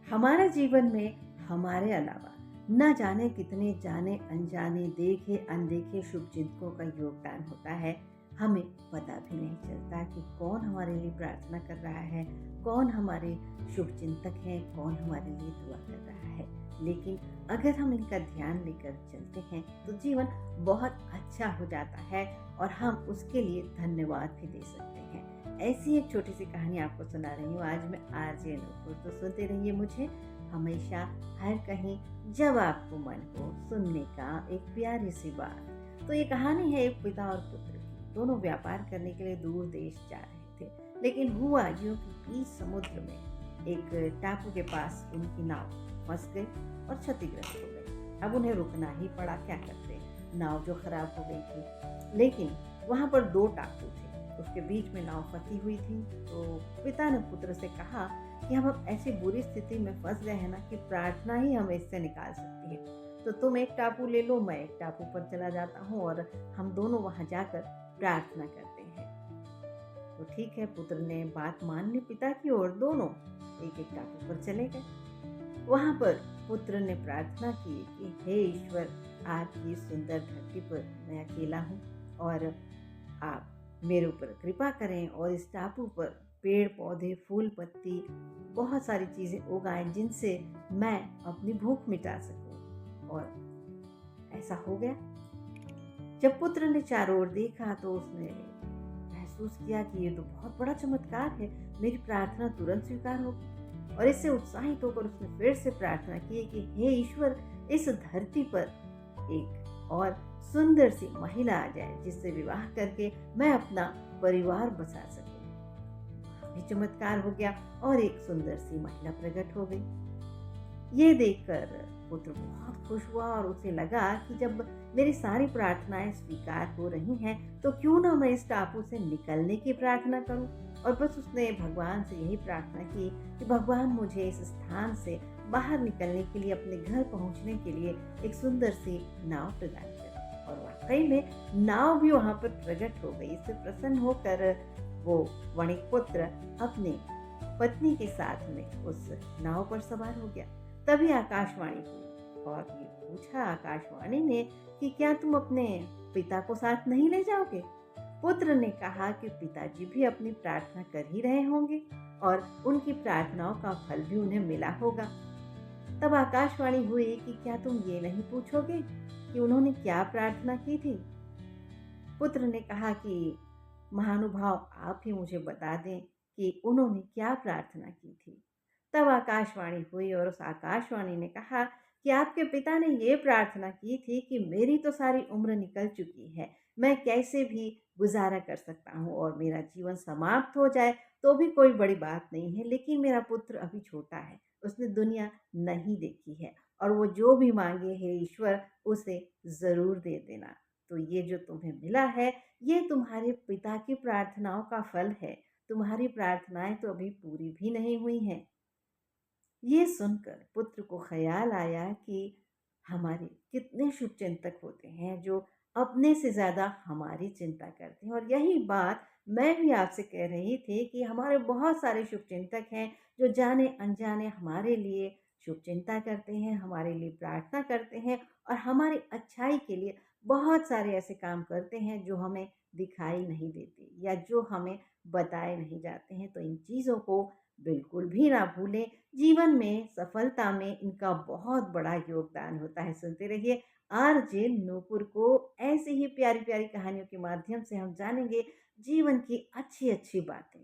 हमारे जीवन में हमारे अलावा न जाने कितने जाने अनजाने देखे अनदेखे शुभचिंतकों का योगदान होता है। हमें पता भी नहीं चलता कि कौन हमारे लिए प्रार्थना कर रहा है, कौन हमारे शुभचिंतक हैं, कौन हमारे लिए दुआ कर रहा है। लेकिन अगर हम इनका ध्यान लेकर चलते हैं तो जीवन बहुत अच्छा हो जाता है और हम उसके लिए धन्यवाद भी दे सकते हैं। ऐसी एक छोटी सी कहानी आपको सुना रही हूँ आज मैं, आरजे नूपुर। तो सुनते रहिए मुझे हमेशा, हर कहीं, जब आपको मन हो सुनने का एक प्यारी सी बात। तो ये कहानी है एक पिता और पुत्र की। दोनों व्यापार करने के लिए दूर देश जा रहे थे, लेकिन हुआ यूं कि बीच समुद्र में एक टापू के पास उनकी नाव फंस गई और क्षतिग्रस्त हो गई। अब उन्हें रुकना ही पड़ा, क्या करते, नाव जो खराब हो गई थी। लेकिन वहां पर दो टापू थे, उसके बीच में नाव फंसी हुई थी। तो पिता ने पुत्र से कहा कि हम अब ऐसी बुरी स्थिति में फंस गए हैं ना कि प्रार्थना ही हमें इससे निकाल सकती है। तो तुम एक टापू ले लो, मैं एक टापू पर चला जाता हूँ और हम दोनों वहां जाकर प्रार्थना करते हैं। तो ठीक है, पुत्र ने बात मान ली पिता की और दोनों एक एक टापू पर चले गए। वहां पर पुत्र ने प्रार्थना की कि हे ईश्वर, आपकी सुंदर धरती पर मैं अकेला हूँ और आप मेरे ऊपर कृपा करें और इस टापू पर पेड़ पौधे फूल पत्ती बहुत सारी चीज़ें उगाएं जिनसे मैं अपनी भूख मिटा सकूं। और ऐसा हो गया। जब पुत्र ने चारों ओर देखा तो उसने महसूस किया कि ये तो बहुत बड़ा चमत्कार है, मेरी प्रार्थना तुरंत स्वीकार होगी। और इससे उत्साहित होकर उसने फिर से प्रार्थना की कि हे ईश्वर, इस धरती पर एक और सुंदर सी महिला आ जाए जिससे विवाह करके मैं अपना परिवार बसा सकूं। भी चमत्कार हो गया और एक सुंदर सी महिला प्रकट हो गई। ये देखकर पुत्र बहुत खुश हुआ और उसे लगा कि जब मेरी सारी प्रार्थनाएं स्वीकार हो रही हैं तो क्यों ना मैं इस टापू से निकलने की प्रार्थना करूं। और बस उसने भगवान से यही प्रार्थना की कि भगवान मुझे इस स्थान से बाहर निकलने के लिए, अपने घर पहुंचने के लिए एक सुंदर सी नाव प्रदान करें। और वाकई में नाव भी वहां पर प्रकट हो गई। इससे प्रसन्न होकर वो वणिक पुत्र अपने पत्नी के साथ में उस नाव पर सवार हो गया। तभी आकाशवाणी हुई और ये पूछा आकाशवाणी ने कि क्या तुम अपने पिता को साथ नहीं ले जाओगे। पुत्र ने कहा कि पिताजी भी अपनी प्रार्थना कर ही रहे होंगे और उनकी प्रार्थनाओं का फल भी उन्हें मिला होगा। तब आकाशवाणी हुई कि क्या तुम ये नहीं पूछोगे कि उन्होंने क्या प्रार्थना की थी। पुत्र ने कहा कि महानुभाव, आप ही मुझे बता दें कि उन्होंने क्या प्रार्थना की थी। तब आकाशवाणी हुई और उस आकाशवाणी ने कहा कि आपके पिता ने ये प्रार्थना की थी कि मेरी तो सारी उम्र निकल चुकी है, मैं कैसे भी गुजारा कर सकता हूँ और मेरा जीवन समाप्त हो जाए तो भी कोई बड़ी बात नहीं है, लेकिन मेरा पुत्र अभी छोटा है, उसने दुनिया नहीं देखी है और वो जो भी मांगे है ईश्वर उसे जरूर दे देना। तो ये जो तुम्हें मिला है ये तुम्हारे पिता की प्रार्थनाओं का फल है। तुम्हारी प्रार्थनाएं तो अभी पूरी भी नहीं हुई हैं। ये सुनकर पुत्र को ख्याल आया कि हमारे कितने शुभचिंतक होते हैं जो अपने से ज्यादा हमारी चिंता करते हैं। और यही बात मैं भी आपसे कह रही थी कि हमारे बहुत सारे शुभचिंतक हैं जो जाने अनजाने हमारे लिए शुभ चिंता करते हैं, हमारे लिए प्रार्थना करते हैं और हमारी अच्छाई के लिए बहुत सारे ऐसे काम करते हैं जो हमें दिखाई नहीं देते या जो हमें बताए नहीं जाते हैं। तो इन चीज़ों को बिल्कुल भी ना भूलें। जीवन में सफलता में इनका बहुत बड़ा योगदान होता है। सुनते रहिए आरजे नूपुर को। ऐसे ही प्यारी प्यारी कहानियों के माध्यम से हम जानेंगे जीवन की अच्छी अच्छी बातें।